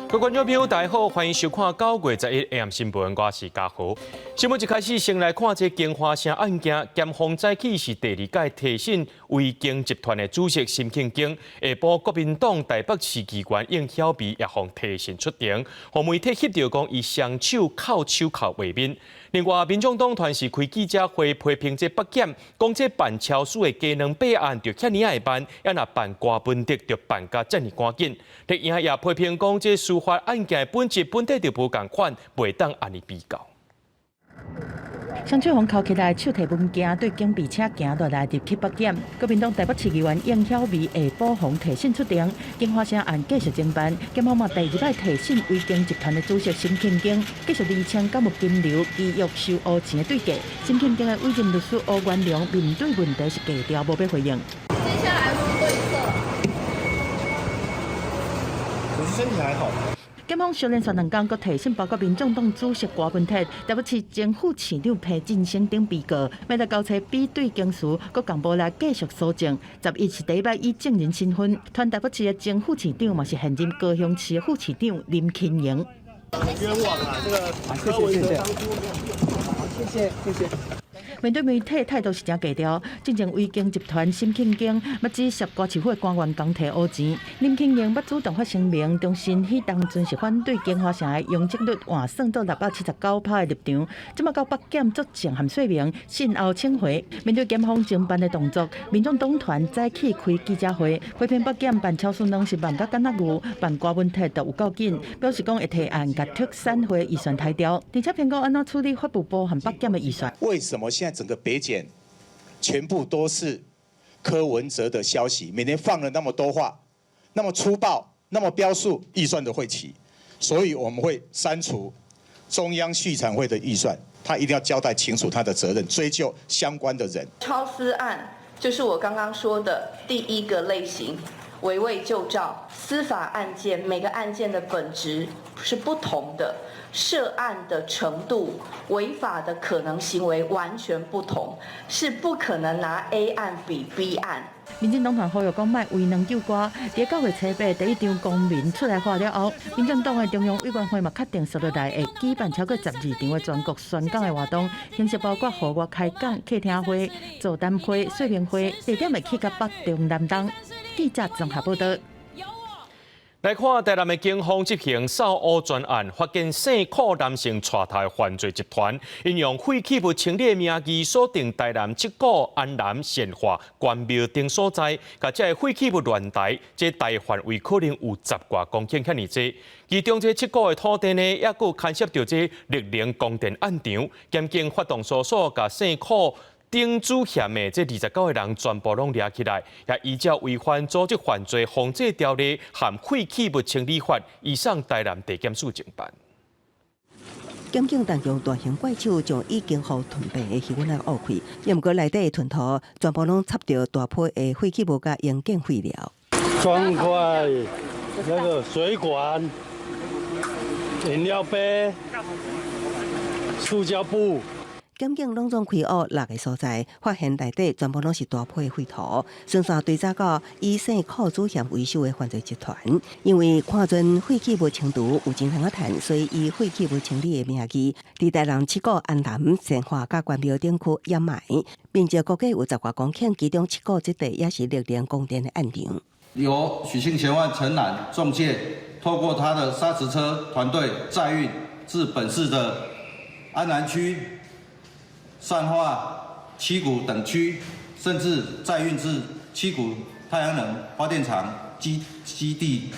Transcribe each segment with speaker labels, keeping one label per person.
Speaker 1: 各位观众朋友，大家好，欢迎收看9月11 AM 新闻，我是嘉豪。新闻一开始，先来看这金华城案件，检方早起是第2届提审威京集团的主席沈庆京，下晡国民党台北市议员应晓薇也向提审出庭，互媒体翕到讲伊双手铐画面。另外，民众党团是开记者会批评这北检，讲这办超市的鸡卵备案就遐尼爱办，也若办瓜分的就办甲遮尼赶紧。立院也批评讲这司法案件的本质本体就无共款，袂当安尼比较。
Speaker 2: 双手红扣起来，手提物件对警备车行落来入去北检。国民党台北市议员应晓薇下晡向提审出庭，金华城案继续侦办。检方嘛第2摆提审威京集团的主席沈庆京，继续厘清甲木金流基约收乌钱的对价。沈庆京的委任律师欧元良面对问题是低调，无要回应。
Speaker 3: 接下来是对策。
Speaker 4: 可是身体还好。
Speaker 2: 检方小连续2天，阁提审包括民众党主席郭文铁、台北市前副市长裴振兴等被告，要来交叉比对警词，阁公布来继续搜证。11是第1摆以证人身份，团台北市的前副市长嘛是现任高雄市的副市长林庆营。
Speaker 4: 冤枉啊！这个柯文哲当初，谢谢。
Speaker 2: 面对媒体态度是真低调，进前威京集团沈庆京要指涉瓜市府的官员共摕乌钱，林庆营要主动发声明，重申迄当阵是反对金华城的容积率换算到679%的立场，即马到北检作证含说明，信后请回。面对检方侦办的动作，民众党团早起开记者会，批评北检办超市拢是办甲敢若牛，办瓜问题都有够紧，表示讲会提案甲特散会预算抬调，而且评估安怎处理法务部和北检的预算。
Speaker 5: 为什么现在整个北检全部都是柯文哲的消息？每天放了那么多话，那么粗暴，那么标数，预算都会起，所以我们会删除中央畜产会的预算，他一定要交代清楚他的责任，追究相关的人。
Speaker 3: 超私案就是我刚刚说的第1个类型，围魏救赵。司法案件每个案件的本质是不同的。涉案的程度、违法的可能行为完全不同，是不可能拿 A 案比 B 案。
Speaker 2: 民进党团呼吁讲，卖为能救瓜。在9月7日第1场公民出来话了后，民进党的中央委员会嘛确定10日内会举办超过12场的全国宣讲的活动，形式包括户外开讲、客厅会、座谈会、说明会，地点会去到北中南东。记者综合报道。
Speaker 1: 来看台南的警方执行扫污专案，发现姓柯男性带头犯罪集团，因用废弃物清理名义锁定台南七股安南县化关庙等所在，甲这废弃物乱台，这大范围可能有10多公顷遐尼多。其中这7股的土地呢，也佫牵涉到这绿能供电案场，检警发动搜索，甲姓柯丁主嫌的这29个人全部拢抓起来，也依照违反组织犯罪防治条例和废弃物清理法，移送台南地检署侦办。
Speaker 6: 检警当用大型怪手将已经互囤备的气温挖开，也毋过内底的囤土全部拢插着大批的废弃物甲营建废料。
Speaker 7: 砖块、那个水管、饮料杯、塑胶布。
Speaker 6: 检警拢总开挖6个所在，发现内底全部拢是大批的废土，顺线追查到以姓柯主嫌为首的犯罪集团。因为看准废弃物清除有钱通啊赚，所以以废弃物清理的名义，伫台南7股安南县化甲关庙顶区掩埋，并且估计有10多公顷，其中7股这地也是绿能供电的案场。
Speaker 8: 由许姓嫌犯陈乃中介，透过他的砂石车团队载运至本市的安南区、善化、七股等区，甚至载运至七股太阳能发电厂基地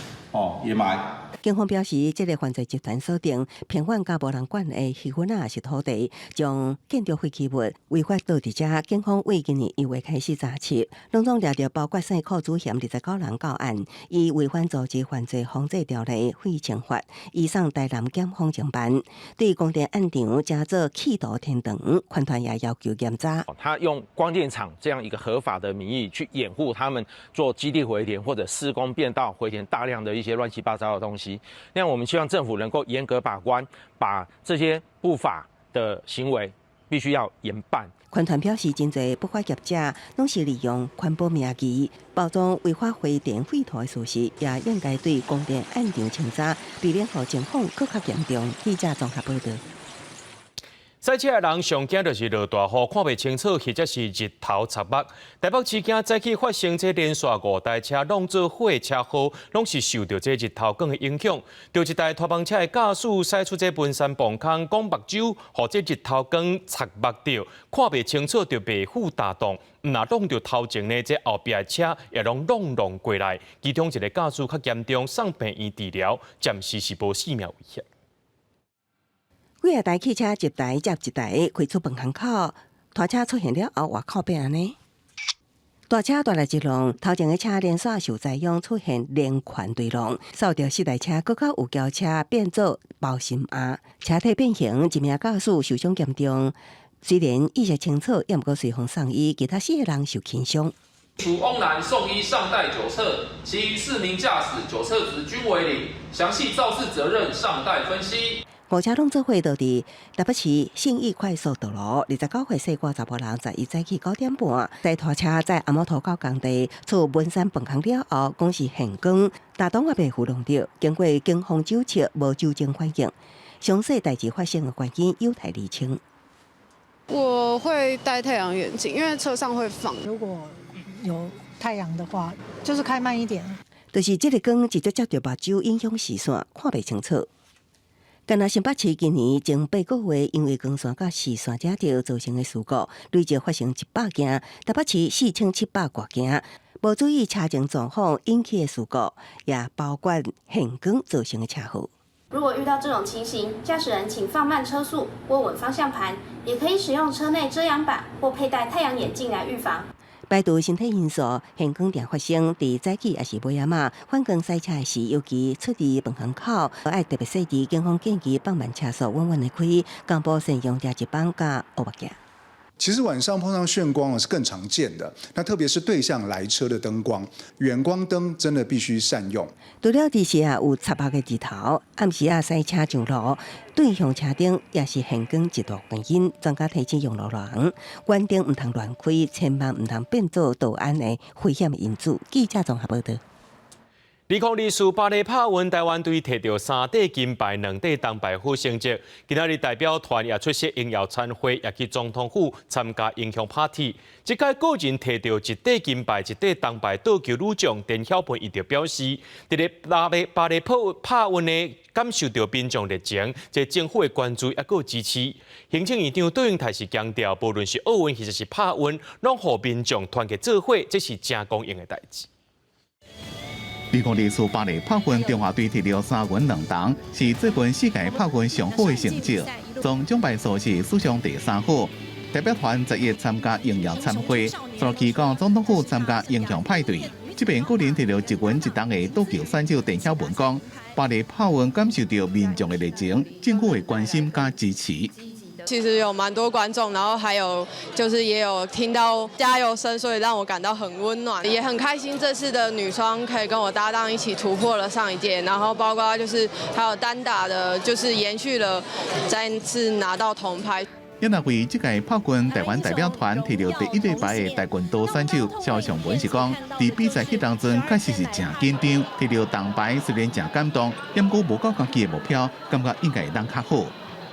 Speaker 8: 掩埋。
Speaker 6: 警方表示，这个犯罪集团锁定平缓甲无人管的气氛也是土地，将建筑废弃物违法倒伫遮。警方为今年1月开始查缉，拢总抓到包括姓柯主嫌29人到案，以违反组织犯罪防治条例废惩法，移送台南检方侦办。对供电案场加做企图天等，款团也要求严查。
Speaker 9: 他用光电厂这样一个合法的名义去掩护他们做基地回填或者施工变道回填大量的一些乱七八糟的东西。那我们希望政府能够严格把关，把这些不法的行为必须要严办。
Speaker 6: 款团表示，真侪不法业者拢是利用环保名义包装违法回电废土的事实，也应该对供电按量清查，避免互情况更较严重。记者综合报道。
Speaker 1: 赛车的人上惊就是落大雨，看袂清楚，或者是日头擦目。台北市境早起发生这连续5台车拢做火的车祸，拢是受到这日头光的影响。就一台拖帮车的驾驶驶出这文山磅空，讲目睭，互这日头光擦目到，看袂清楚就被负打动。毋若弄到头前呢，这后壁的车也拢弄过来。其中一个驾驶较严重，送病院治疗，暂时是无性命危险。
Speaker 6: 几啊台汽车一台接一台开出饭巷口，大车出现了后，外口变安尼。大车带来一浪，头前的车连续受灾殃，出现连环对浪，扫掉4台车，搁较有轿车变做包心鸭，车体变形，一名驾驶受伤严重。虽然意识清楚，也毋过随风送医，其他4个人受轻伤。
Speaker 10: 属翁男送医上带酒测，其余4名驾驶酒测值均为0，详细肇事责任尚待分析。
Speaker 6: 5车拢做伙倒伫台北市信义快速道路，29岁细寡查甫人11早起9点半，在拖车在阿摩头到工地出文山饭巷了后，讲是现光，大东也被糊弄到，经过警方酒测无酒精反应，详细代志发生的原因有待厘清。
Speaker 11: 我会戴太阳眼镜，因为车上会放。
Speaker 12: 如果有太阳的话，就是开慢一点。
Speaker 6: 就是这个光直接接到目睭影响视线，看袂清楚。甘那新北市今年前8个月，因为光线甲视线遮着造成的事故，累计发生100件，台北市4700多件。无注意车前状况引起的事故，也包括现光造成的车祸。
Speaker 13: 如果遇到这种情形，驾驶人请放慢车速，握稳方向盘，也可以使用车内遮阳板或佩戴太阳眼镜来预防。
Speaker 6: 排除身体因素，现光店发生伫早起也是尾仔嘛，反光塞车时，尤其出伫饭巷口，爱特别细致。警方建议放慢车速，稳稳的开，公布善用抓一帮加乌目镜。
Speaker 14: 其实晚上碰上眩光是更常见的，那特别是对向来车的灯光，远光灯真的必须善用。
Speaker 6: 除了地时有擦白的日头，暗时塞车上路，对向车顶也是现光一大原因。专家提醒用路人，关灯唔通乱开，千万唔通变做道安的危险因子。记者综合报道。
Speaker 1: 2024世巴黎帕运，台湾队摕到3块金牌、2块铜牌好成绩。今仔日代表团也出席荣耀餐会，也去总统府参加英雄 party。这届个人摕到1块金牌、1块铜牌，倒球女将田晓雯伊就表示，伫咧巴黎帕运呢，感受到民众热情，这政府的关注也够支持。行政院长杜永泰是强调，无论是奥运或者是帕运，拢互民众团结做伙，这是正公平的代志。
Speaker 15: 2024世巴黎帕运，中华队摕到3银2铜，是这届世界帕运上好的成绩。总奖牌数是史上第3好。代表团10月参加荣耀餐会，昨期到总统府参加英雄派对。这边个人摕到1银1铜的倒球选手田晓雯讲，巴黎帕运感受到民众的热情，政府的关心加支持。
Speaker 11: 其实有蛮多观众，然后还有就是也有听到加油声，所以让我感到很温暖，也很开心。这次的女双可以跟我搭档一起突破了上一届，然后包括就是还有单打的，就是延续了再次拿到铜牌。
Speaker 15: 也那为这届帕运台湾代表团摕到第1礼拜的跆拳道选手肖尚文是讲，伫比赛迄当中确实是真紧张，摕到铜牌虽然真感动，不过无到家己的目标，感觉应该会当较好。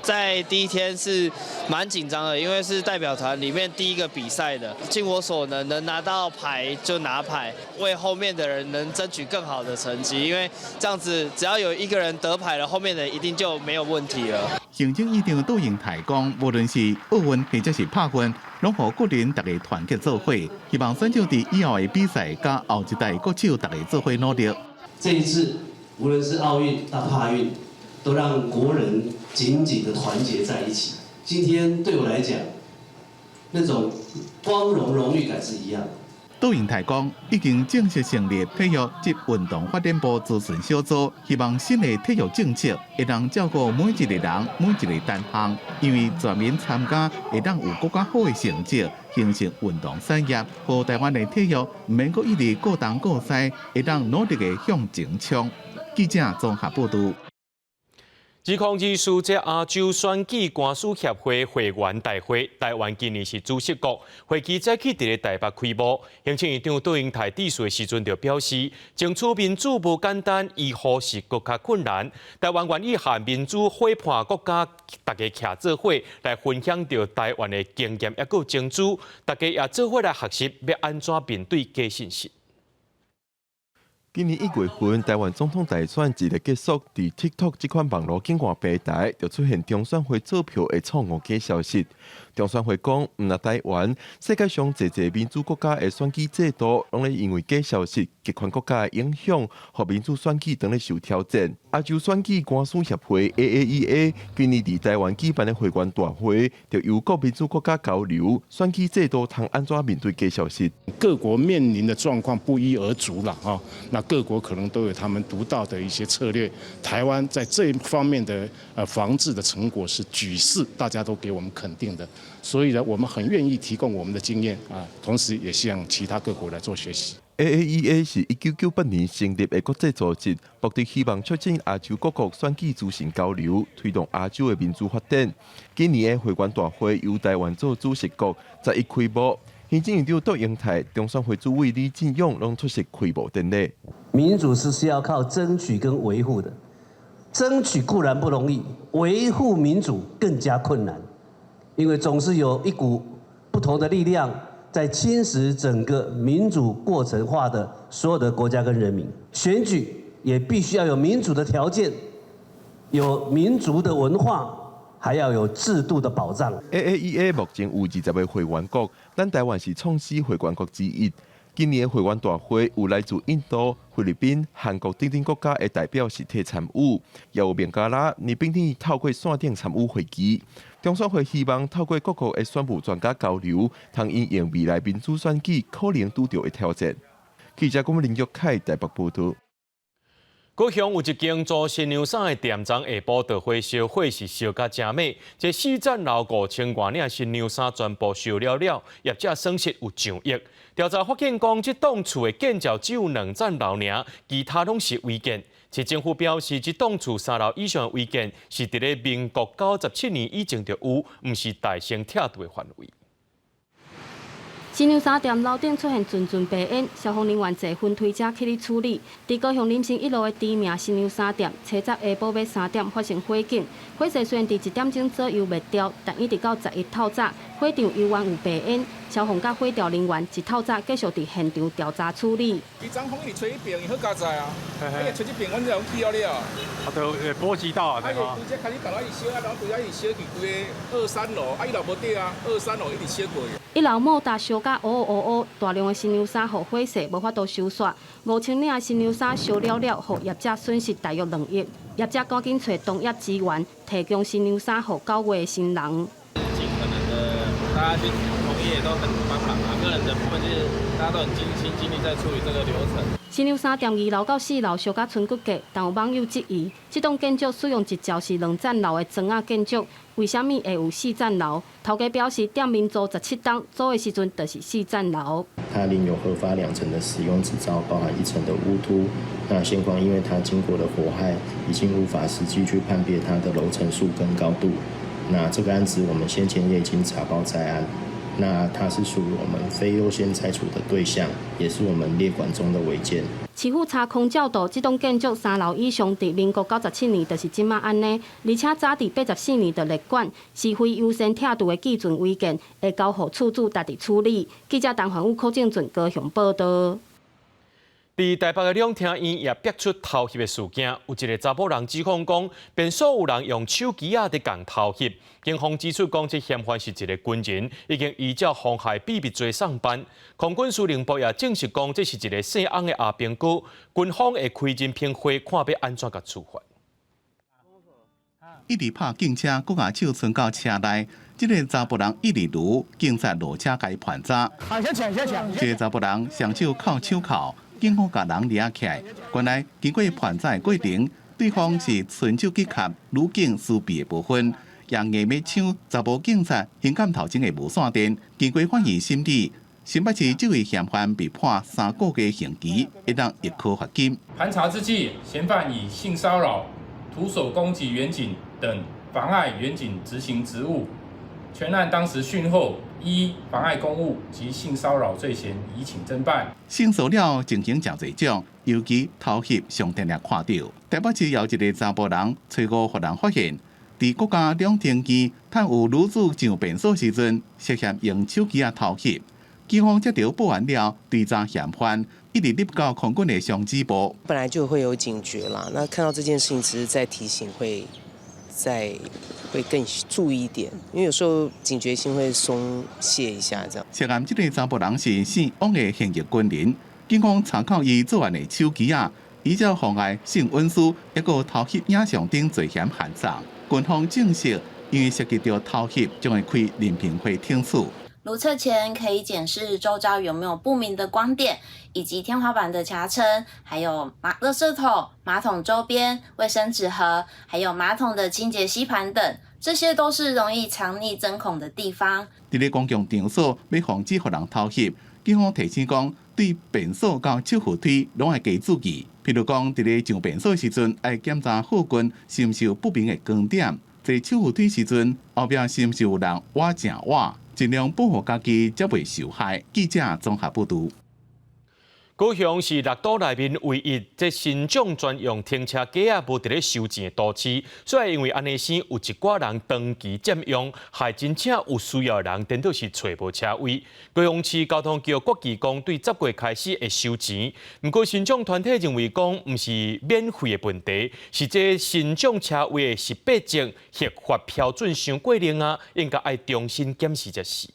Speaker 16: 在第一天是蛮紧张的，因为是代表团里面第一个比赛的，尽我所能拿到牌就拿牌，为后面的人能争取更好的成绩，因为这样子只要有一个人得牌了，后面的一定就没有问题了。
Speaker 15: 行政院长杜永泰讲，无论是奥运或者是帕运，拢互个人大家团结做伙，希望选手伫以后的比赛，甲后一代国手大家做伙努力。
Speaker 17: 这一次，无论是奥运到帕运，都让国人紧紧的团结在一起。今天对我来讲，那种光荣荣誉感是一样的。
Speaker 15: 杜永泰讲，已经正式成立体育及运动发展部咨询小组，希望新的体育政策会当照顾每一个人、每一个单项，因为全民参加会当有更加好的成绩，形成运动产业，和台湾的体育唔免阁一直各东各西，会当努力的向前冲。记者综合报道。
Speaker 1: 指控艺术节亚洲选举官司协会会员大会，台湾今年是主席国，会期早起伫台北开幕。行政院长杜英泰致辞的时阵就表示，争取民主不简单，以何是更加困难。台湾愿意和民主伙伴国家大家徛做伙，来分享着台湾的经验，也佮争取，大家也做伙来学习，要安怎面对假信息。
Speaker 18: 今年1月份，台湾总统大选一日结束，伫 TikTok 这款网络境外平台，就出现中选会做票的错误假消息。中选会讲，唔那台湾，世界上侪民主国家的选举制度，拢咧因为假消息、极权国家的影响，互民主选举当咧受挑战。亚洲选举官司协会 AAEA 今年伫台湾举办的会员大会，就由各民主国家交流选举制度通安怎面对假消息。
Speaker 19: 各国面临的状况不一而足了哈，那各国可能都有他们独到的一些策略。台湾在这一方面的防治的成果是举世大家都给我们肯定的，所以呢，我们很愿意提供我们的经验啊，同时也向其他各国来做学习。
Speaker 18: AAEA 是1998年成立的国际组织，目的希望促进亚洲各国选举资讯交流，推动亚洲的民主发展。今年的会员大会由台湾做主席国，11开幕。行政院长杜英泰、中选会主委李进勇拢出席开幕典礼。
Speaker 17: 民主是要靠争取跟维护的，争取固然不容易，维护民主更加困难，因为总是有一股不同的力量在侵蚀整个民主过程化的所有的国家跟人民。选举也必须要有民主的条件，有民族的文化。还要有制度的保障。
Speaker 18: AAEA 目前有20个会员国，咱台湾是创始会员国之一。今年的会员大会有来自印度、菲律宾、韩国等国家的代表实体参与，也有孟加拉、日本等透过线顶参与会议。中选会希望透过各国的选务专家交流，通应用未来民主选举可能拄到的挑战。记者郭林玉凯台北报道。
Speaker 1: 高雄有一间做新娘衫的店，昨下晡到火烧火是烧甲真美，这4层楼5000多领新娘衫全部烧了，业者损失有上亿。调查发现，讲这栋厝的建造只有2层楼尔，其他拢是违建。市政府表示，这栋厝3楼以上的违建是伫咧民国97年以前就有，毋是大兴拆除的范围。
Speaker 20: 新娘衫店楼顶出现阵阵白烟，消防人员坐分推车去处理。伫高雄林森1路的知名新娘衫店，初早下晡约3点发生火警，火势虽然伫1点钟左右灭掉，但一直到11透早，火场依然有白烟。消防甲火调人员1透早继续伫现场调查处理。
Speaker 21: 伊昨风一直吹一边，伊好加载啊，吹一边，阮就去了。
Speaker 22: 啊，就波及到啊，对
Speaker 21: 啊。伊这开始倒来一烧啊，然后对啊一烧去规个2、3楼，啊伊楼无对啊，2、3楼一直烧过。
Speaker 20: 1楼某大烧甲乌，大量的新娘衫互火势无法度收煞，5000领新娘衫烧了，互业者损失大约2亿。业者赶紧找同业资源，提供新娘衫互9月的新人。
Speaker 23: 尽可能的，大家去同业都很帮忙啊，个人的部分就是大家都很尽心尽力在处理这个流程。
Speaker 20: 新娘衫店2楼到4楼烧甲剩骨架，但有网友质疑，这栋建筑使用一条是2层楼的砖仔建筑，为什么会有4层楼？头家表示，店面租17栋，租的时阵就是4层楼。
Speaker 24: 它另有核发2层的使用执照，包含1层的屋突。那现况因为它经过了火害，已经无法实际去判别它的楼层数跟高度。那这个案子我们先前也已经查报在案。那它是属于我们非优先拆除的对象，也是我们列管中的违建。
Speaker 20: 市府查空照度，这栋建筑3楼以上，伫民国97年就是即马安尼，而且早伫84年就列管，是非优先拆除的基准违建，会交予厝主家己处理。记者陈环宇、柯正俊高雄报道。
Speaker 1: 伫台北的两厅院也逼出偷袭的事件，有一个查甫人指控讲，变所有人用手机啊伫共偷袭。警方指出讲，这嫌犯是一个军人，已经依照妨害秘密罪上班。空军司令部也证实讲，这是一个姓翁的阿兵哥，军方会开人评会，看要安怎甲处罚。
Speaker 15: 一直拍警车，搁把手伸到车内。这个查甫人一直如警察落车甲伊盘查。这个查甫人双手靠手铐。警方把人抓起来，原来经过盘查的过程，对方是纯手机卡女警私备的部分，用硬要抢查甫警察胸杆头前的无线电。经过法院审理，新北市这位嫌犯被判3个月刑期，会当1颗罚金。
Speaker 10: 盘查之际，嫌犯以性骚扰、
Speaker 21: 徒手攻击远警等妨碍远警执行职务。全案当时讯后，依妨碍公务及性骚扰罪嫌移请侦办。
Speaker 15: 性骚扰情形真侪种，尤其偷袭上电力看到。台北市有一个查甫人，找5互人发现，伫国家两厅机趁有女子上便所时阵，涉嫌用手机偷袭。警方接到报案了，追查嫌犯，一直入到空军的上指部。
Speaker 2: 本来就会有警觉啦，那看到这件事情，只是在提醒会更注意一点，因为有时候警觉性会松懈一下这样。
Speaker 15: 涉案这个查甫人是姓汪的现役军人，警方参考伊作案的手机依照妨碍性运输，一个偷袭影像等罪嫌犯上。军方证实，因为涉及到偷袭，将会开人评会听取。
Speaker 13: 如厕前可以检视周遭有没有不明的光点，以及天花板的夹层，还有垃圾桶、马桶周边、卫生纸盒，还有马桶的清洁吸盘等，这些都是容易藏匿针孔的地方。
Speaker 15: 伫咧公共场所要防止互人偷袭，警方提醒讲，对便所到手扶梯拢要加注意。譬如讲，伫咧上便所的时阵，要检查后棍是毋是有不明的光点；坐手扶梯时阵，后壁是毋是有人挖正挖。尽量保护家己，才袂受害。记者综合报道。
Speaker 1: 高雄是六都内面唯一这新种专用停车格无伫咧收钱的都市，所以因为安尼生有一寡人长期占用，害真正有需要的人颠倒是找无车位。高雄市交通局国技讲对10月开始会收钱，不过新种团体认为讲毋是免费的问题，是这新种车位的18证合法标准伤过零应该爱重新检视才是。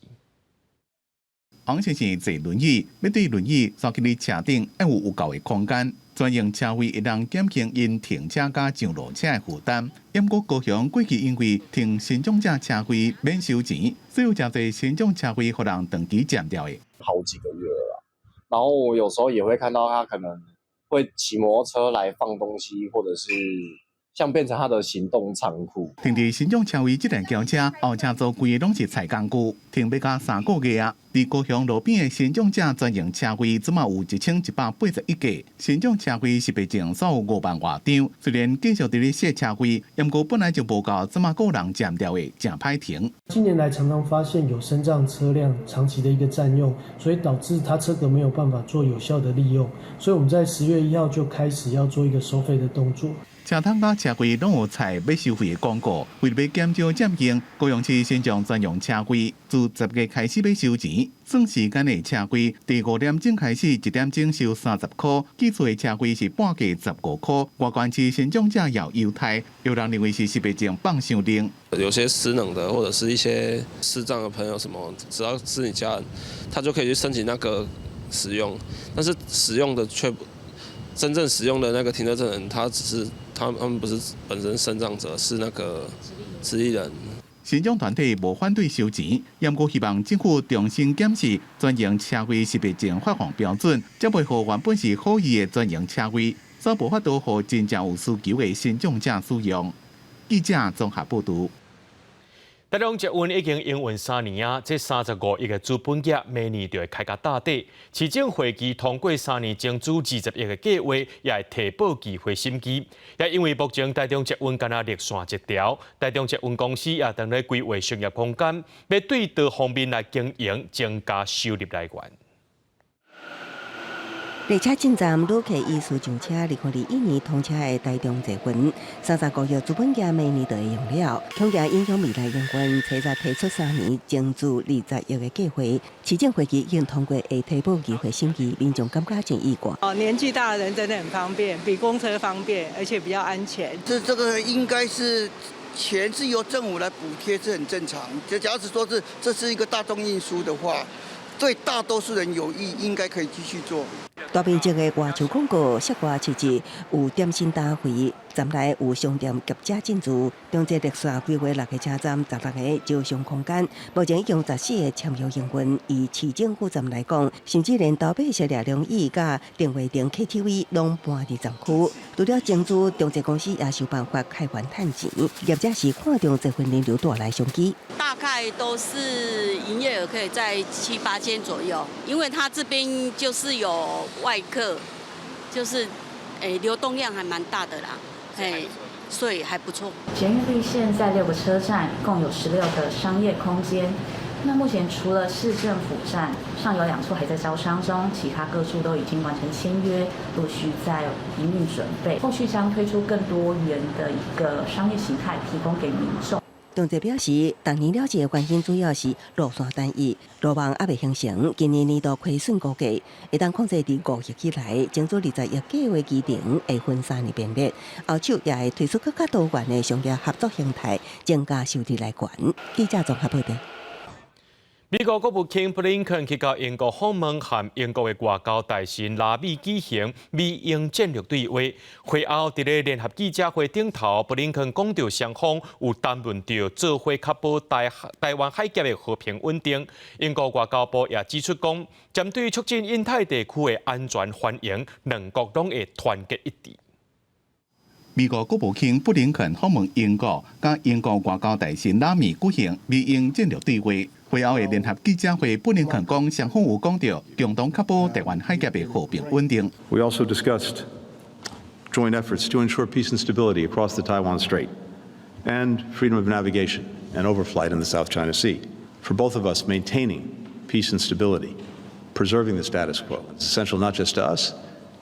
Speaker 15: 王先生坐轮椅，要对轮椅走去你车顶，要有够的空间。专用车位会当减轻因停车甲上路车的负担。不过高雄过去因为停新种者车位免收钱，所以有真侪新种车位互人长期占掉的。
Speaker 3: 好几个月了啦，然后我有时候也会看到他可能会骑摩托车来放东西，或者是像变成他的行动仓库。
Speaker 15: 停伫新种车位这辆轿车，后车座规个拢是菜工具，停要到3个月啊。伫高雄路边的新种者专用车位，总嘛有1181架。新种车位18证少有5万外张，虽然继续伫咧设车位，不过本来就无够，总嘛够人占掉的，真歹停。
Speaker 4: 近年来常常发现有身障车辆长期的一个占用，所以导致它车格没有办法做有效的利用，所以我们在10月1号就开始要做一个收费的动作。
Speaker 15: 车窗甲车柜拢有采要收费的广告，为了要减少占用，高雄市先将专用车柜自10月开始要收钱。算时间的车柜，第5点钟开始1点钟收30块，基础的车柜是半价15块。外观市先将者要优待，有人认为是18证放伤零。
Speaker 5: 有些失能的或者是一些视障的朋友，什么只要是你家人，他就可以去申请那个使用，但是使用的却不。真正使用的那个停车证人，他们不是本身身障者，是那个直立人。
Speaker 15: 新种团体无反对收钱，不过希望政府重新检视专用车位18证发放标准，才袂互原本是好意的专用车位，则无法度互真正有需求的新种者使用。记者综合报道。
Speaker 1: 台中捷运已经营运3年这35亿的资本额明年就会开甲大底。市政会期通过3年增资20亿的计划，也会提报机会审机。也因为目前台中捷运敢若绿线一条，台中捷运公司也正在规划商业空间，要对多方面来经营，增加收入来源。
Speaker 6: 列车进站旅客依次上车，2021年通车的台中捷运，35亿资本额明年就会用了。统计影响未来营运，车站提出3年增资20亿的计划，市政会期已经通过会提报机会审议，民众感觉真意外。
Speaker 12: 年纪大的人真的很方便，比公车方便，而且比较安全。
Speaker 25: 这个应该是钱是由政府来补贴，是很正常。假如说这是一个大众运输的话，对大多数人有益，应该可以继续做。
Speaker 6: 大面积的外售广告，室外设置有点心大会，站内有商店及者进驻。中捷绿线规划6个车站，16个招商空间，目前已经14个签约营运。以市政府站来讲，甚至连投币式热龙椅甲电话亭 KTV 拢搬伫站区。除了增资，中捷公司也想办法开源趁钱。业者是看中这份人流大来商机。
Speaker 26: 大概都是营业额可以在7、8千左右，因为它这边就是有外客，就是流动量还蛮大的啦，所以还不错。
Speaker 7: 捷运绿线在6个车站，共有16个商业空间。那目前除了市政府站上有2处还在招商中，其他各处都已经完成签约，陆续在营运准备。后续将推出更多元的一个商业形态，提供给民众。
Speaker 6: 同齐表示，当年了解环境主要是路线单一，路网还未形成，今年年度亏损估计会当控制伫5亿以内，争取20亿计划期程会分3年编列。后手也会推出更加多元的商业合作形态，增加收入来源。记者综合报道。
Speaker 1: 美国国务卿布林肯去到英国访问，和英国的外交大臣拉米举行美英战略对话。会后，伫咧联合记者会顶头，布林肯讲到双方有谈论到做伙确保台湾海峡的和平稳定。英国外交部也指出讲，针对促进印太地区的安全繁荣，两国拢会团结一致。
Speaker 15: 美国国务卿布林肯访问英国，甲英国外交大臣拉米举行美英战略对话。会后的联合记者会，布林肯讲，双方有讲到共同确保台湾海峡的和平稳定。
Speaker 8: We also discussed joint efforts to ensure peace and stability across the Taiwan Strait, and freedom of navigation and overflight in the South China Sea. For both of us, maintaining peace and stability, preserving the status quo, it's essential not just to us.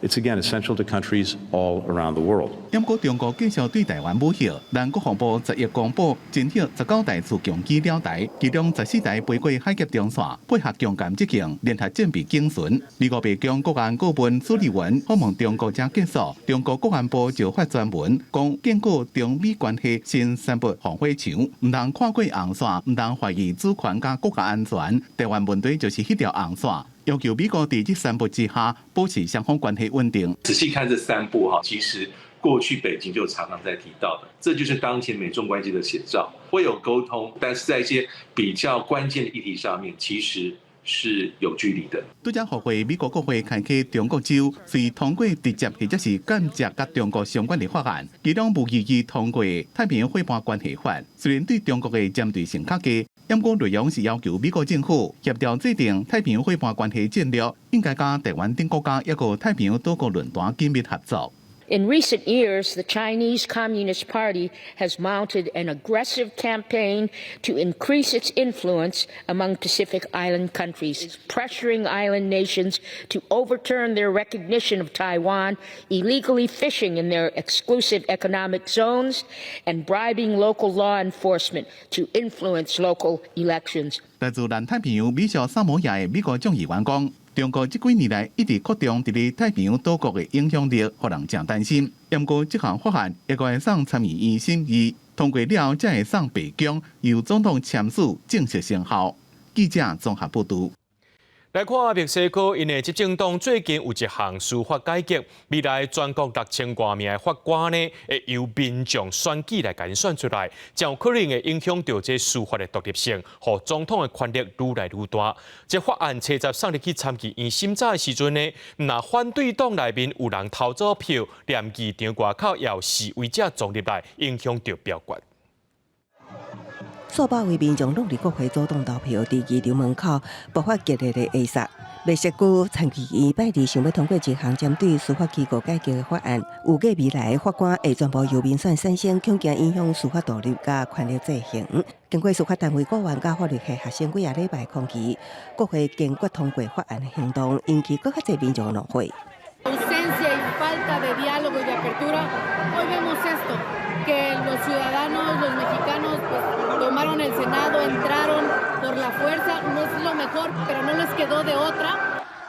Speaker 8: It's again essential to countries all around the world.
Speaker 15: 不过，中国继续对台湾武吓，咱国防部10月公布，侦测19台自强机了台，其中14台飞过海峡中线，配合强舰执行联合战备警巡。美国白宫国安顾问苏利文访问中国才结束，中国国安部就发专文，讲建构中美关系新3步防火墙，唔通跨过红线，唔通怀疑主权加国家安全。台湾问题就是迄条红线。要求美国在这3步之下保持双方关系稳定。
Speaker 9: 仔细看这3步哈，其实过去北京就常常在提到的，这就是当前美中关系的写照。会有沟通，但是在一些比较关键的议题上面，其实是有距离的。
Speaker 15: 拄则互会美国国会开启中国州，虽通过直接或者是间接甲中国相关的法案，其中无异议通过《太平洋伙伴关系法》，虽然对中国的针对性较低。不过内容是要求美国政府协调制定太平洋伙伴关系战略，应该甲台湾等国家一个太平洋多国论坛紧密合作。
Speaker 11: In recent years, the Chinese Communist Party has mounted an aggressive campaign to increase its influence among Pacific Island countries, pressuring island nations to overturn their recognition of Taiwan, illegally fishing in their exclusive economic zones, and bribing local law enforcement to influence local elections.
Speaker 15: 来自南太平洋美属萨摩亚的美国众议员讲。中国这几年来一直扩张伫咧太平洋岛国的影响力，互人真担心。不过，这项法案也会送参议院审议，通过了后才会送白宫，由总统签署正式生效。记者综合报道。
Speaker 1: 来看墨西哥，因的执政党最近有一项司法改革，未来全国6000多名的法官呢，会由民众选举来拣选出来，将有可能会影响到这司法的独立性，和总统的权力愈来愈大。这法案初十送入去参议院审查的时阵呢，那反对党内面有人投左票，连议场外口也有示威者撞入来，影响到表决。
Speaker 6: 数百位民众拢伫国会主动投票，伫议场门口爆发激烈的挨杀。墨西哥参议院拜二想要通过一项针对司法机构改革的法案，预计未来法官会全部由民选产生，恐惊影响司法独立甲权力制衡。经过司法单位顾问甲法律系学生几啊礼拜抗议，国会坚决通过法案的行动，引起更较侪民众的怒火。
Speaker 14: que los ciudadanos, los mexicanos, pues, tomaron el Senado, entraron por la fuerza, no es lo mejor, pero no les quedó de otra.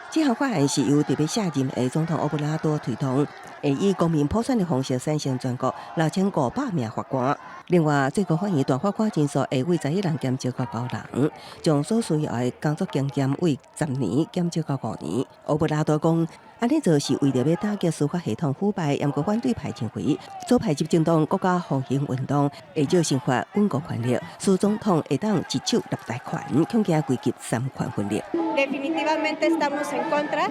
Speaker 6: 这项法案是由特别下任的总统奥布拉多推动，会以公民普选的方式产生全国6500名法官。另外，最高法院大法官人数会为11人减少到9人，将所需要的工作经验为10年减少到5年。奥布拉多讲，安尼做是为了要打击司法系统腐败，不过反对派认为，左派执政党国家复兴运动会借刑法稳固权力，使总统会当一手拿大权，恐惊危及三权分立。
Speaker 14: Definitivamente estamos en contra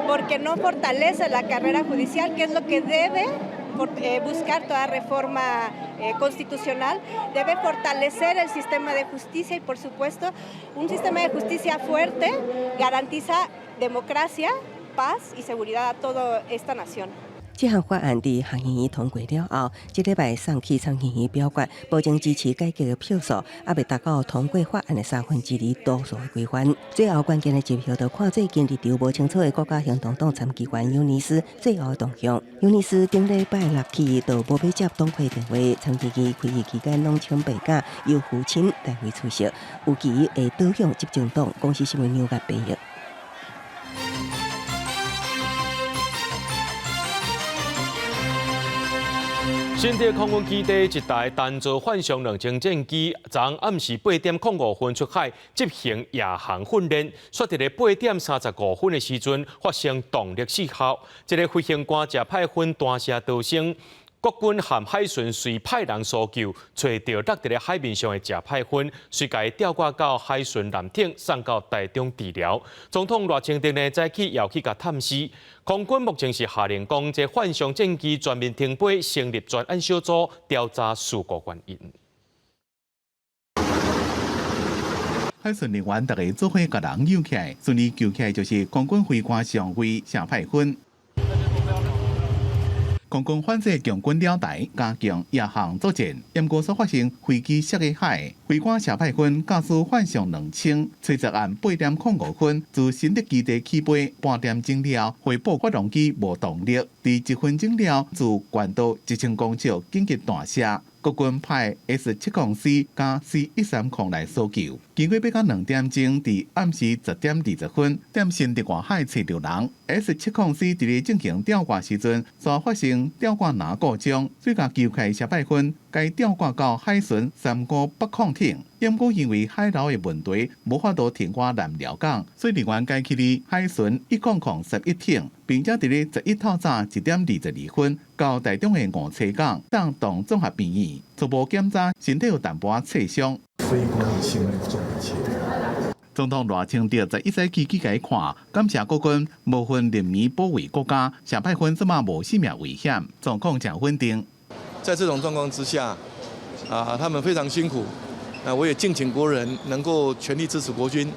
Speaker 14: porque no fortalece la carrera judicial, que es lo que debe buscar toda reforma constitucional, debe fortalecer el sistema de justicia y, por supuesto, un sistema de justicia fuerte garantiza democracia, paz y seguridad a toda esta nación.
Speaker 6: 这项法案伫下议院通过了后，这礼拜送去参议院表决，保证支持改革的票数，也未达到通过法案的2/3多数的规范。最后关键的一票，就看做经立场无清楚的国家行动党参议员尤尼斯最后的动向。尤尼斯顶礼拜六起就无要接党魁电话，参议院会议期间拢请病假，由父亲代为出席，有期会倒向执政党。公司新闻纽约报道。
Speaker 1: 新竹空军基地一台单座幻象2000战机，昨暗时8点05分出海执行夜航训练，却伫咧8点35分的时阵发生动力失效。这个飞行官才派分弹射逃生。国军和海巡随派人搜救，找到落伫咧海面上的假派分，随家吊挂到海巡舰艇，送到台中治疗。总统赖清德呢，早起要去甲探视。空军目前是下令讲，这幻象战机全面停飞，成立专案小组调查事故原因。
Speaker 15: 海巡人员大家做伙甲人救起来，顺利救起来就是空军飞官上尉谢派分。空军反制强军了台，加强夜航作战。严过所发生飞机摔下海，飞官谢派分驾驶幻象2000，随着按8点05分自新竹基地起飞，半点钟了，回报发动机无动力。伫1分钟了，自关岛1000公尺紧急弹射。国军派 S704 加 C130来搜救，经过要到2点钟，伫暗时10点20分，点新伫外海找到人。S704 伫咧进行吊挂时阵，所发生吊挂拿故障，最甲救开谢派分，该吊挂到海巡358艇。因果因为海流的问题，无法度停挂南寮港，所以人员改去哩海巡10011艇，并且伫咧11透早1点22分到台中的5车港，当动综合病院初步检查，身体有淡薄刺伤。非关心的重切。总统赖清德在1早起去解看，感谢国军无分人民保卫国家，谢派分这么无性命危险，状况真稳定。
Speaker 16: 在这种状况之下，他们非常辛苦。我也敬请国人能够全力支持国军，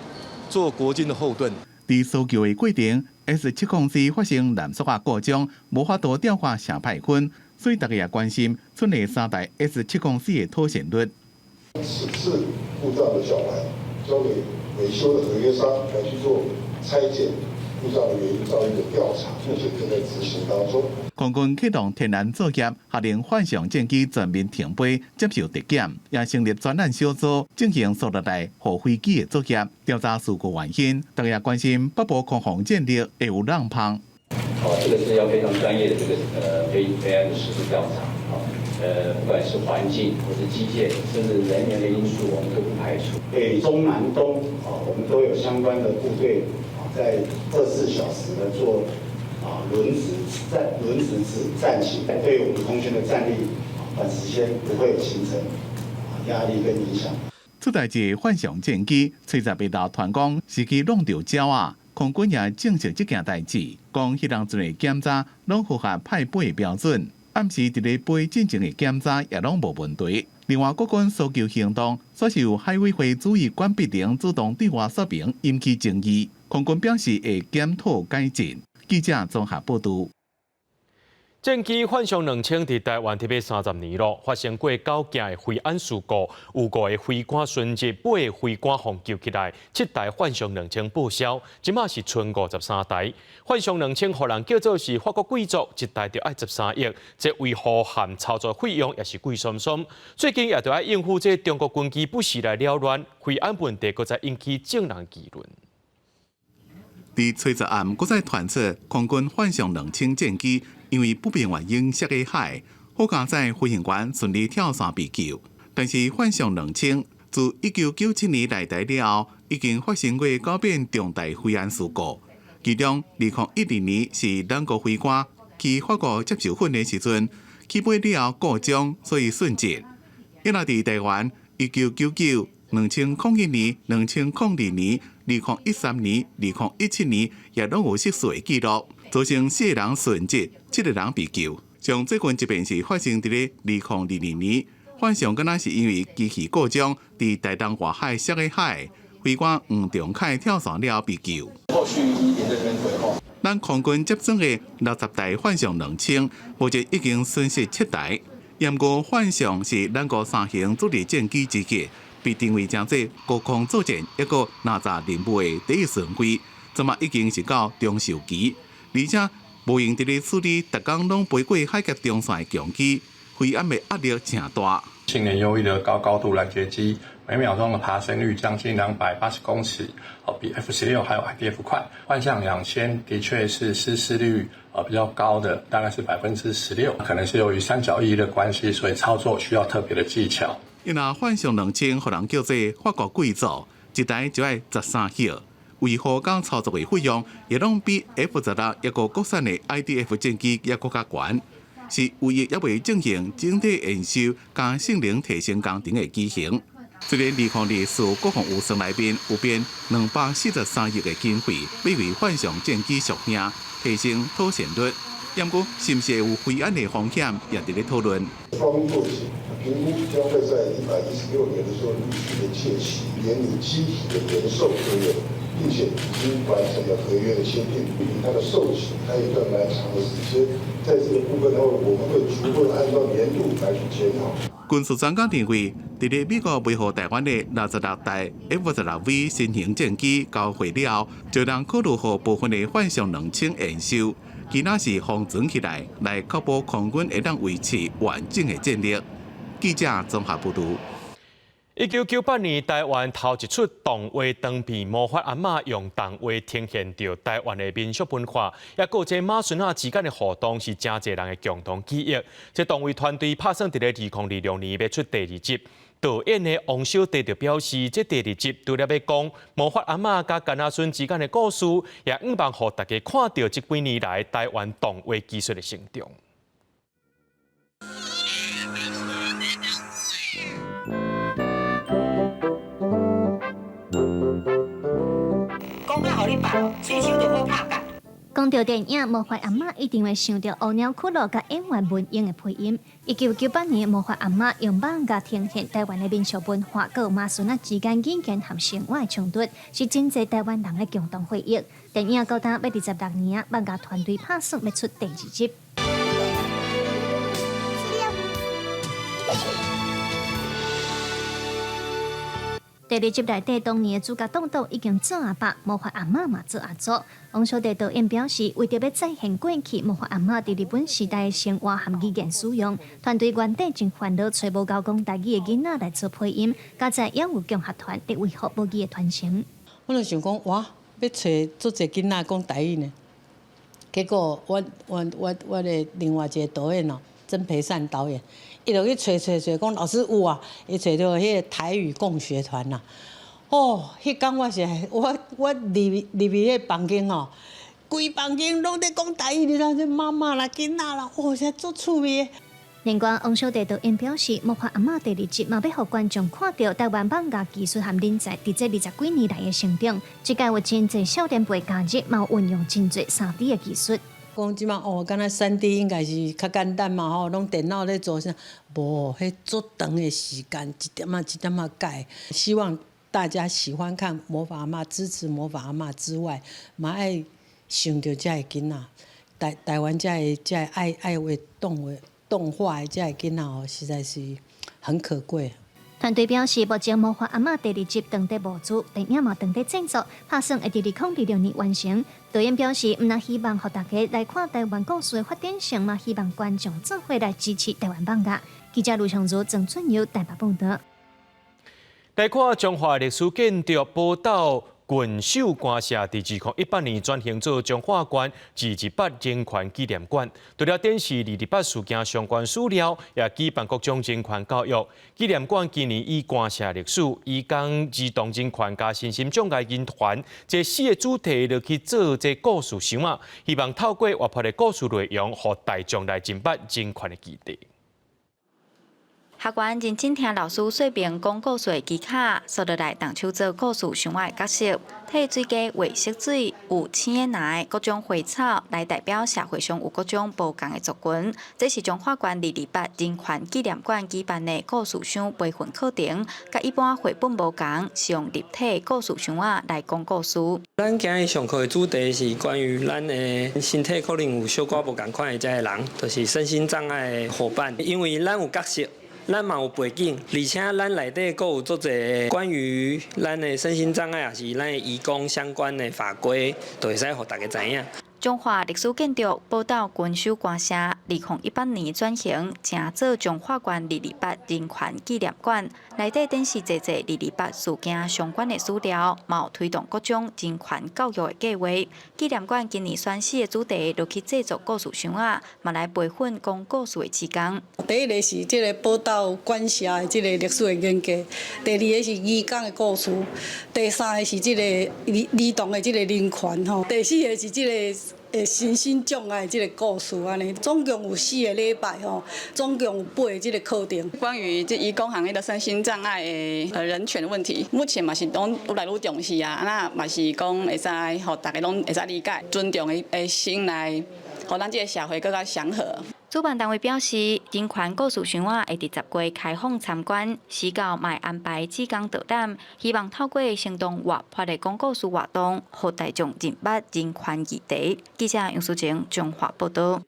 Speaker 16: 做国军的后盾。
Speaker 15: 伫搜救的过程 ，S704 发生缆索啊故障，无法度吊挂谢派分，所以大家也关心村内3台 S704的脱险率。
Speaker 17: 此次故障的小白交给维修的合约商来去做拆解故障的原因，造一个调查，目前正在执行当中。
Speaker 15: 空军启动天然作业，下令幻象战机全面停飞，接受特检，也成立专案小组进行所有台护飞机的作业，调查事故原因。大家关心北部空防战力会有浪胖。
Speaker 18: 这个是要非常专业的这个飞安的实地调查。不管是环境或是机械，甚至人员的因素，我们都不排除。
Speaker 19: 北中南东我们都有相关的部队在24小时的做轮值战行，对我们空军的战力短时间不会形成压力跟影响。
Speaker 15: 出代志的幻象战机，吹在北道团讲是去弄着鸟啊，空军也证实这件代志，讲迄人阵的检查拢符合派飞的标准。暗时伫咧飞进前的检查也拢无问题。另外，国军搜救行动所是由海委会主委关碧玲主动对外说明，引起争议。空军表示会检讨改进。记者综合报道。
Speaker 1: 战机幻象2000伫台湾特别30年咯，发生过9件的飞安事故，有5个飞官殉职，8个飞官互救起来，7台幻象2000报销，即马是剩53台。幻象2000互人叫做是法国贵族，一台就要13亿，这维护和操作费用也是贵松松。最近也着要应付这中国军机不时来扰乱，飞安问题，搁再引起众人议论。
Speaker 15: 伫吹着暗，搁再传出空军幻象2000战机因为不明原因摔下海，好佳在飞行员顺利跳伞被救。但是幻象2000自1997年来台了后，已经发生过9遍重大飞安事故，其中2012年是两个飞官去法国接受训练时阵，起飞了后故障，所以殉职。因那伫台湾1999、2001年、2002年、2013年、2017年也拢有失事的记录，造成4个人殉职，7个人被救。像这群即便是发生伫咧2022年，幻象敢若是因为机器故障，伫台东外海摔下海，飞官黄仲凯跳伞了被救。
Speaker 19: 后续依您这边规划。
Speaker 15: 咱空军接种的60台幻象2000，目前已经损失7台。验过幻象是咱国3型主力战机之一，被定位将做高空作战一个拿炸任务的第一顺位，怎么已经是到中寿期，而且无用伫咧处理逐工拢飞过海峡中线的强机，飞安的压力正大。
Speaker 10: 性能优异的高度拦截机，每秒钟的爬升率将近280公尺，比 F-16还有 IDF 快。幻象2000的确是失事率比较高的，大概是16%，可能是由于三角翼的关系，所以操作需要特别的技巧。
Speaker 15: 因那幻象2000，互人叫做法国贵族，一台就要13亿。为何讲操作的费用也拢比 F-16一个国产的 IDF 战机也更加悬？是唯一也未进行整体研修、加性能提升工程的机型。虽然2024国防预算内面有编243亿的经费，买为幻象战机属性，提升妥善率。不过，是不是有飞安的风险，也伫咧讨论。
Speaker 17: 方面做起，评估将会在116年的时候陆续的届期，连你机体的延寿合约，并且已经完成了合约的签订，它的寿期还有一段蛮长的时间。在这个部分的话，我们会逐步按照年度来去检讨。
Speaker 15: 军事专家认为，伫咧美国维护台湾的66台 F-16V 新型战机交会了，就能考虑互部分的幻象2000研修。其他是封存起来，来确保空军会当维持完整的战力。记者综合报道。
Speaker 1: 1998年，台湾头一出动画长片《魔法阿嬷》用动画呈现着台湾的民俗文化，也有这马孙仔之间的互动是真侪人的共同记忆。这动画团队拍算伫咧2026年要出第2集。导演的王小弟就表示，这第2集除了要讲魔法阿嬷甲干阿孙之间的故事，也希望让大家看到这几年来台湾动画技术的成长。
Speaker 20: 讲较互你办，这手就好拍甲。讲到电影《魔法阿嬷》，一定会想到乌鸟骷髅甲演员文英的配音。1998年，《魔法阿嬷》用漫画呈现台湾的民俗文化，佮马孙仔之间语言和生活的冲突，是真侪台湾人的共同回忆。电影到达要26年，漫画团队拍算要出第2集。第2集内底，当年的主角东东已经做阿爸，魔法阿嬷嘛做阿祖。王小弟导演表示，为着要再现过去魔法阿嬷伫日本时代的生活和语言使用，团队原底真烦恼找无够讲台语的囡仔来做配音，加在也有强合团伫维护母语的传承。
Speaker 21: 我就想讲，哇，要找做一囡仔讲台语呢。结果我的另外一个导演哦，曾培善导演。伊就去找，讲老师有啊，伊找到迄个台语共学团啦。哦，迄天我入去迄房间吼，规房间拢在讲台语，你知道这妈妈啦、囡仔啦，哦，现在足趣味。
Speaker 20: 另外，王小弟导演表示，《魔法阿嬷》第2集嘛要互观众看到台湾漫画技术和人才伫这20几年来的成长。这届有真侪少年辈加入，嘛有运用真侪3D 的技术。
Speaker 21: 讲即马哦，敢若3D 应该是较简单嘛吼，拢电脑咧做啥？无，迄足长的时间，一点仔改。希望大家喜欢看魔法阿嬷，支持魔法阿嬷之外，嘛爱想着遮个囡仔，台湾遮个爱画动画的遮个囡仔哦，实在是很可贵。
Speaker 20: 团队表示，目前《魔法阿嬷》第2集当地无主，电影嘛当地制作，拍算会伫2026年完成。导演表示，毋但希望互大家来看台湾故事的发展性，嘛希望观众做伙来支持台湾漫画。记者卢长如、郑春友台北报道。
Speaker 1: 来看中华历史建筑报道。郡守官舍伫2018年转型做彰化县28人权纪念馆，除了展示28事件相关史料，也举办各种人权教育。纪念馆今年以官舍历史、以讲儿童人权加身心障碍人团这4个主题落去做这故事箱啊，希望透过活泼的故事内容，互大众来明白人权的议题。
Speaker 2: 学员认真听老师说明讲故事的技巧，所落来动手做故事相关的角色。替水家画色水，有青的蓝的各种花草来代表社会上有各种不同的族群。这是中华馆228人权纪念馆举办的故事箱培训课程，甲一般绘本无同，是用立体故事箱仔来讲故事。
Speaker 3: 咱今日上课的主题是关于咱的身体可能有小可无共款的这个人，就是身心障碍的伙伴，因为咱有角色。咱嘛有背景，而且咱内底阁有足侪关于咱的身心障碍，也是咱的移工相关的法规，都会使互大家知影。
Speaker 2: 中华历史建筑报道军事官舍，2018年转型，成做中华馆228人权纪念馆，内底展示侪228事件相关的资料，嘛有推动各种人权教育的计划。纪念馆今年选4个主题，落去制作故事箱仔，嘛来培训讲故事的技工。
Speaker 12: 第一个是这个报道馆舍的这个历史的研究，第二个是移工的故事，第三个是这个儿童的这个人权吼，第四个是这个。身心障碍这个故事安尼，总共有4个礼拜吼，总共有8个这个课程。
Speaker 13: 关于这移工行业的身心障碍的人权问题，目前嘛是拢愈来愈重视啊，那嘛是讲会使，互大家拢会使理解，尊重的心来，互咱这个社会更加祥和。
Speaker 2: 主办单位表示，人权故事箱仔会伫10月开放参观，时到卖安排志工导览，希望透过行动活泼的讲故事活动，互大众认捌人权议题。记者杨淑晴中华报道。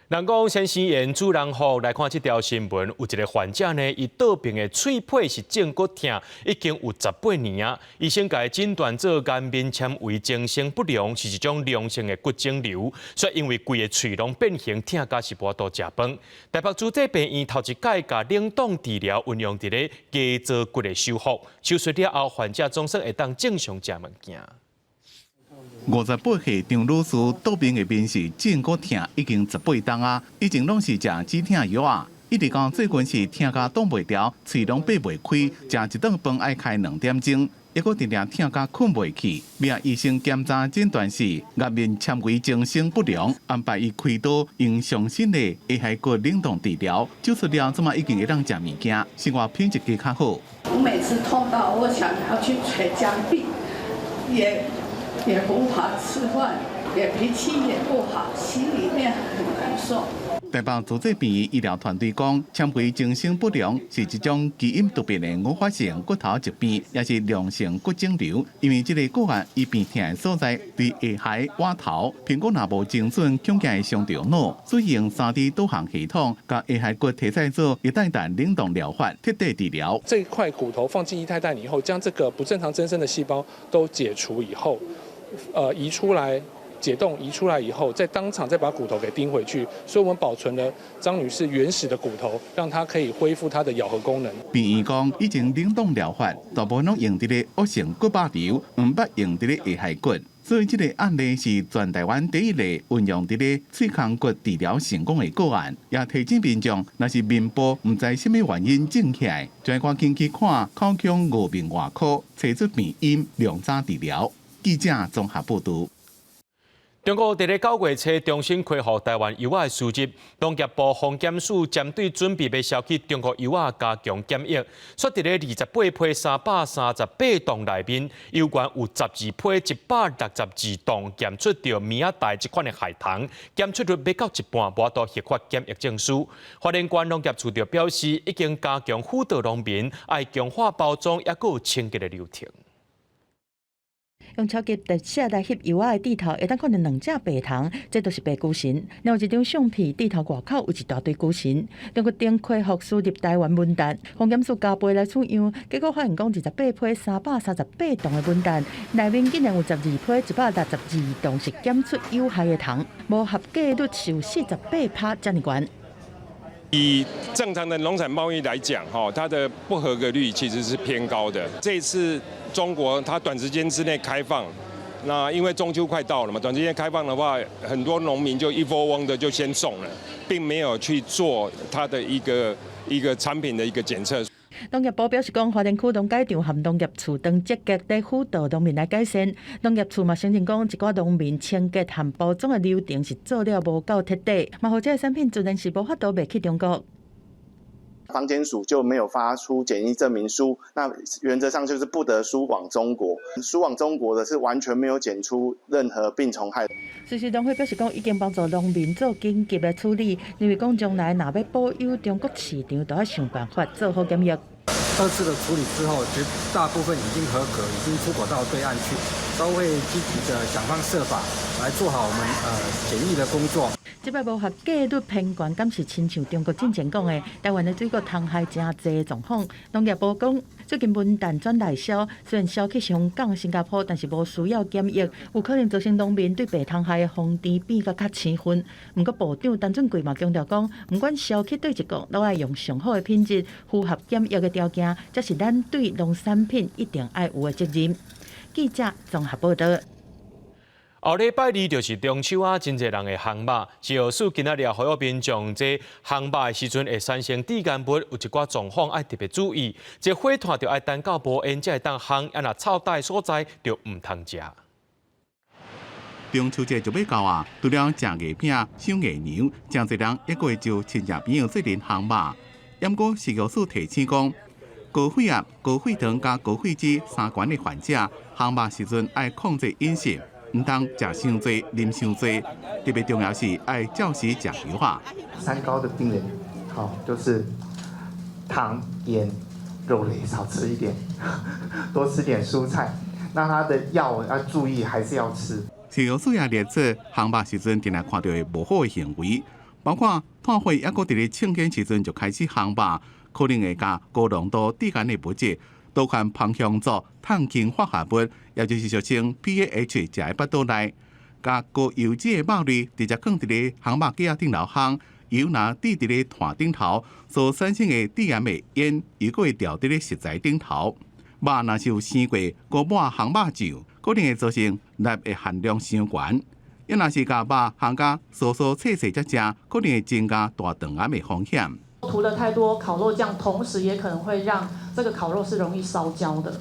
Speaker 1: 人讲先生言主人福，来看这条新闻，有一个患者呢，伊倒病的喙皮是正骨痛，已经有18年啊。医生甲伊诊断做颜面纤维增生不良，是一种良性的骨肿瘤，所以因为规个喙拢变形，痛甲是无多食饭。台北主治病院头一届甲冷冻治疗运用伫咧牙槽骨的修复，手术了后，患者总算会当正常食物件。
Speaker 15: 58岁张女士倒病的面是正骨痛，已经18冬啊，以前拢是食止痛药啊，一直讲最近是痛甲挡袂牢，喙拢闭袂开，食一顿饭爱开2点钟，抑阁定定痛甲困袂去。命医生检查诊断是颜面纤维增生不良，安排伊开刀用上新的下颌骨冷冻治疗，手术了怎么已经会当食物件，生活品质更较好。
Speaker 22: 我每次痛到我想要去捶墙壁，也无法吃饭，也脾气也不好，心里面很难受。
Speaker 15: 台北主治病院医疗团队讲，纤维增生不良是一种基因突变的诱发性骨头疾病，也是良性骨肿瘤。因为这个个案伊病痛的所在伫下颌碗头，苹果若无精准，恐惊会伤到脑。所以用3D 导航系统，甲下颌骨提采做一代蛋冷冻疗法，彻底治疗。
Speaker 23: 这块骨头放进液态氮以后，将这个不正常增生的细胞都解除以后。移出来，解冻移出来以后，再当场再把骨头给钉回去，所以我们保存了张女士原始的骨头，让她可以恢复她的咬合功能。
Speaker 15: 病院讲，以前冷冻疗法大部分拢用伫咧恶性骨肉瘤，唔捌用伫咧下颌骨，所以这个案例是全台湾第一例运用伫咧喙腔骨治疗成功的个案，也提醒民众，若是面部唔知什么原因肿起来，就要赶紧去看口腔颌面外科，找出病因，量早治疗。记者综合报道。
Speaker 1: 中国伫咧9月初重新开放台湾油的输入，农业部防检署针对准备要销去中国油加强检疫，说伫咧28批338吨内面，有关有12批162吨检出着米仔大这款的海棠，检出率要到一半，无到合法检疫证书。花莲县农业处就表示，已经加强辅导农民爱强化包装，也有清洁的流程。
Speaker 24: 用超级特写来翕油的地头，会当看到2只白糖，这都是白龟神。另有一张相片，地头外口有一大堆龟神。中国顶开放输入台湾文旦，防检署加倍来取样，结果发现讲28批338吨的文旦，内面竟然有12批162吨是检出有害的糖，无合格率是有48%这么高。
Speaker 27: 以正常的农产贸易来讲，它的不合格率其实是偏高的。这一次中国它短时间之内开放，那因为中秋快到了嘛，短时间开放的话，很多农民就一窝蜂的就先送了，并没有去做它的一个产品的一个检测。
Speaker 24: 农业部表示讲，花莲区农改场和农业处等积极在辅导农民来改善。农业处嘛承认讲，一寡农民清洁和包装的流程是做了无够彻底，嘛或者产品自然是无法度卖去中国。
Speaker 4: 防检署就没有发出检疫证明书，那原则上就是不得输往中国。输往中国的是完全没有检出任何病虫害。
Speaker 24: 随时农会表示讲，已经帮助农民做紧急的处理，因为讲将来若要保有中国市场，都要想办法做好检疫。
Speaker 5: 2次的处理之后，绝大部分已经合格，已经出口到对岸去，都会积极的想方设法来做好我们检疫的工作。
Speaker 24: 即摆无合价率偏悬，敢是亲像中国之前讲的，台湾的水果虫害真济的状况。农业部讲，最近文旦转内销，虽然销去香港、新加坡，但是无需要检疫，有可能造成农民对白虫害的防治变甲较生分。不过部长陈俊贵嘛强调讲，不管销去对一个，都要用上好的品质、符合检疫的条件，这是咱对农产品一定要有的责任。记者综合报道。
Speaker 1: 后礼拜二就是中秋啊，真侪人会烘肉。市药署今仔日呼吁民众在烘肉的时阵会产生致癌物，有一寡状况要特别注意。这火炭就要等到无烟才会当烘，若臭带所在就唔通食。
Speaker 15: 中秋节就要到啊，除了食月饼、赏月娘，真侪人一过就亲戚朋友做阵烘肉。不过市药署提醒讲，高血压、高血糖加高血脂三关的患者，烘肉时阵要控制饮食。唔通食伤多、啉伤多，特别重要是要照时食油啊。
Speaker 7: 三高的病人，就是糖、盐、肉类少吃一点，多吃点蔬菜。那他的药要注意，还是要吃。
Speaker 15: 市药署也列出烘肉时阵定来看到的无好的行为，包括炭火抑搁伫咧庆典时阵就开始烘肉，可能会加高浓度致癌的物质。多款芳香族、碳氢化合物，也就是俗称 PAH， 食喺腹肚内，甲高油脂的肉类直接放伫咧烘肉机仔顶头烘，油若滴伫咧炭顶头，所产生的致癌的烟，又搁会掉伫咧食材顶头。肉若是有生过高满烘肉酱，可能会造成钠的含量伤悬。要若是甲肉烘甲酥酥脆脆才食，可能会增加大肠癌的风险。
Speaker 8: 涂了太多烤肉酱，同时也可能会让这个烤肉是容易烧焦的。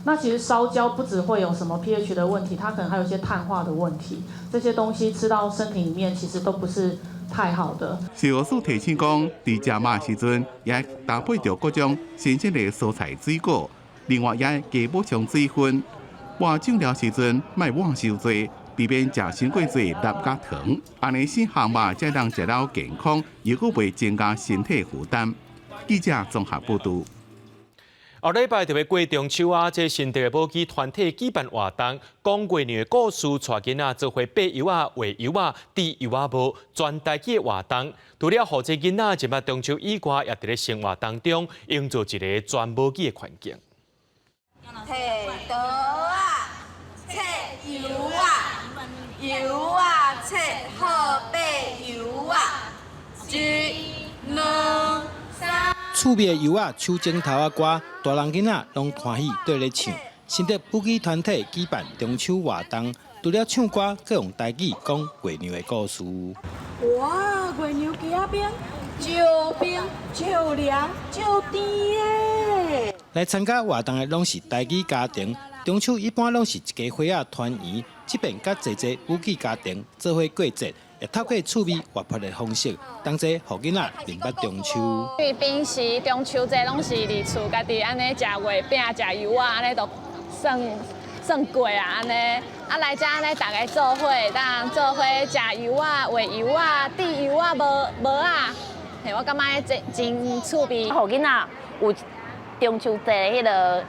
Speaker 8: 那其实烧焦不只会有什么 pH 的问题，它可能还有一些碳化的问题。这些东西吃到身体里面，其实都不是太好的。
Speaker 15: 市药署提醒讲，伫食肉时阵，也搭配着各种新鲜的蔬菜水果，另外也加补充水分。换酱料时阵，莫换伤多。避免食伤过多钠甲糖，安尼先烘肉才能食了健康，又搁袂增加身体负担。记者综合报道。
Speaker 1: 后礼拜特别过中秋啊，这新地的保基团体举办活动，讲过年的故事，带囡仔做伙背油啊、画油啊、滴油啊帽，全台语的活动。除了互这囡仔进入中秋以外，也伫咧生活当中营造一个全保基的环境。
Speaker 9: 摕刀啊，切油啊。油啊，切好白油啊，1、2、3。
Speaker 25: 趣味的油啊，手指头啊歌，大人囡仔拢欢喜对咧唱。新德补给团体举办中秋活动，除了唱歌，更用台语讲月娘的故事。
Speaker 9: 哇，月娘家边就冰就凉就甜耶！
Speaker 25: 来参加活动的拢是台语家庭。中秋一般拢是一家伙仔团圆，即便甲济济母系家庭做伙过节，会透过趣味活泼的方式，同齐互囡仔明白中秋。
Speaker 26: 因为平时中秋节拢是伫厝家己安尼食月饼、食油啊，安尼都算过啊，安尼啊来遮安尼大家做伙，当做伙食油啊、画油啊、滴油啊、无啊，嘿，我感觉真趣味。
Speaker 28: 互囡仔有中秋节迄个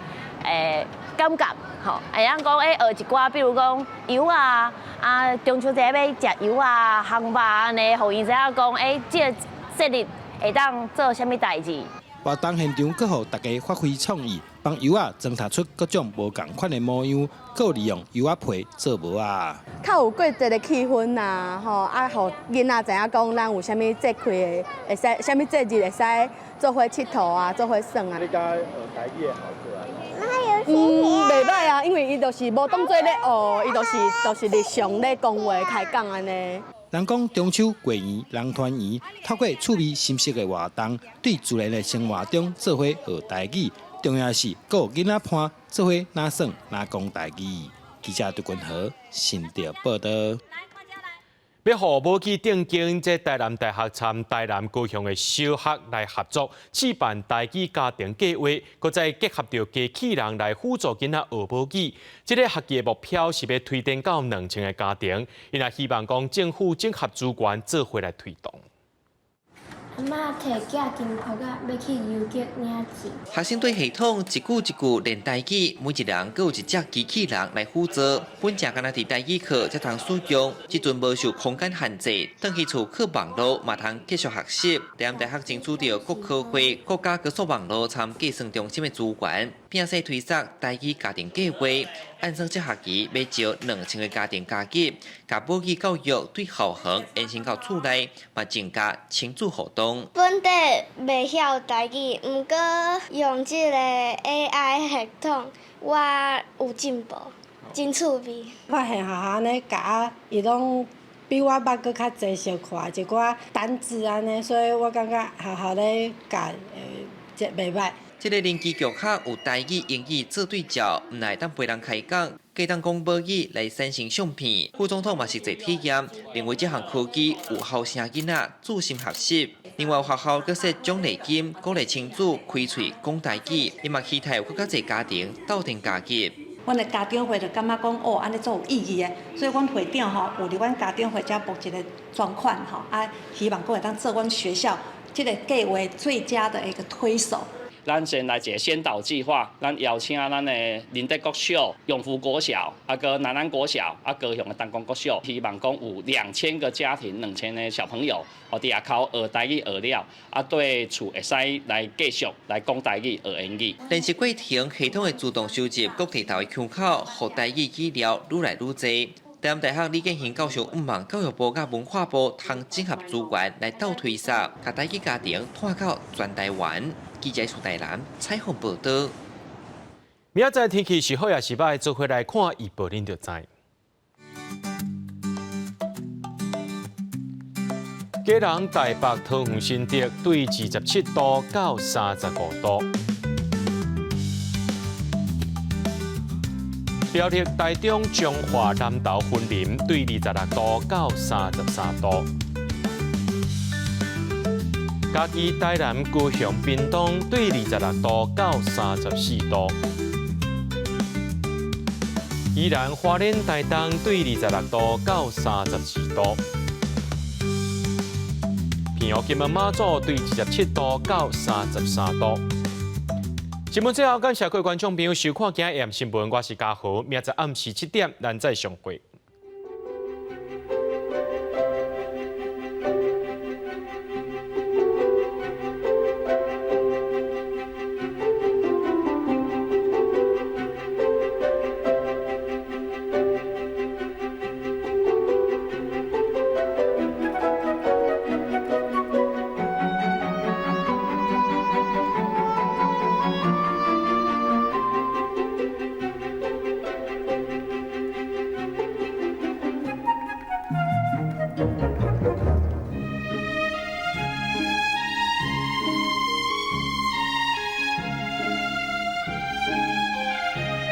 Speaker 28: 感觉。吼，会晓讲学一寡，比如讲油啊，中秋节要食油啊、烘肉安尼，互伊知影讲，即个节日会当做啥物代志。
Speaker 25: 活动现场阁互大家发挥创意，帮油啊装搭出各种无共款的模样，阁利用油啊皮做帽啊。
Speaker 29: 较有过节的气氛呐，吼，互囡仔知影讲，咱有啥物节气的，会使啥物节日会使做伙佚佗啊，做伙耍啊。你讲台语好过啊？袂歹啊，因为伊就是无当做咧学，伊就是日常咧讲话开讲安尼。
Speaker 25: 人讲中秋过年人团圆，透过趣味新式的活动，对自然的生活中做伙学台语，重要是阁有囡仔伴做伙哪耍哪讲台语。记者杜君和新潮报道。
Speaker 1: 要和武器顶经这台南大学参台南高雄的小学来合作，举办台语家庭计划，搁再结合着机器人来辅助囡仔学武器。这个学期的目标是要推展到2000个家庭，因也希望讲政府整合资源做伙来推动。
Speaker 6: 阿嬷摕假金箔啊，要去邮局领钱。
Speaker 10: 学生对系统一句一句练台语，每一人各有一只机器人来负责。本正敢若伫台语课才通使用，即阵无受空间限制，返去厝靠网络嘛通继续学习。台南大学争取到国科会国家高速网络参计算中心的资源，并且推测台语家庭计划。 按算这学期要招2000个家庭加入，甲武器教育对校园延伸到厝内，嘛增加亲子互动。
Speaker 6: 本地袂晓台语，毋过用这个 AI 系统，我有进步，真趣味。
Speaker 11: 我现学校呢教，伊拢比我捌搁较济小看一寡单字安尼，所以我感觉学校咧教这袂歹。
Speaker 10: 这个年纪剧较有台语、英语做对照，唔来当陪人开讲，加当讲母语来产生相片。副总统嘛是做体验，认为这项科技有效生囡仔注心学习。另外学校搁设奖励金，鼓励亲子开喙讲台语，伊嘛期待有更较侪家庭斗阵加入。
Speaker 14: 阮的家长会就感觉讲哦，安尼做有意义的，所以阮会长吼有伫阮家长会遮布一个专款吼，希望各会当做阮学校这个计划最佳的一个推手。
Speaker 16: 咱先来一个先导计划，咱邀请咱的林德国小、永福国小、个南安国小、高雄的东光国小，希望讲有2000个家庭、2000个小朋友，伫下口学台语学了，对厝会使来继续来讲台语、学英语。
Speaker 10: 练习过程系统会自动收集各地头的腔口，互台语语料愈来愈多。台南大学李建兴教授毋望教育部甲文化部通整合资源来斗推测，甲台语家庭拖到全台湾。 记者苏台南采访报道。
Speaker 1: 明仔载天气是好也是歹，做伙来看预报，恁就知。基隆、台北、桃园、新竹对27度到35度。苗栗、台中、彰化、南投、云林对26度到33度。 嘉义、台南、高雄、屏东对26度到34度；宜兰、花莲、台东对26度到32度；平湖、金门、马祖对27度到33度。新闻最后，感谢各位观众朋友收看今日新闻，我是嘉豪，明仔暗时7点咱再相会。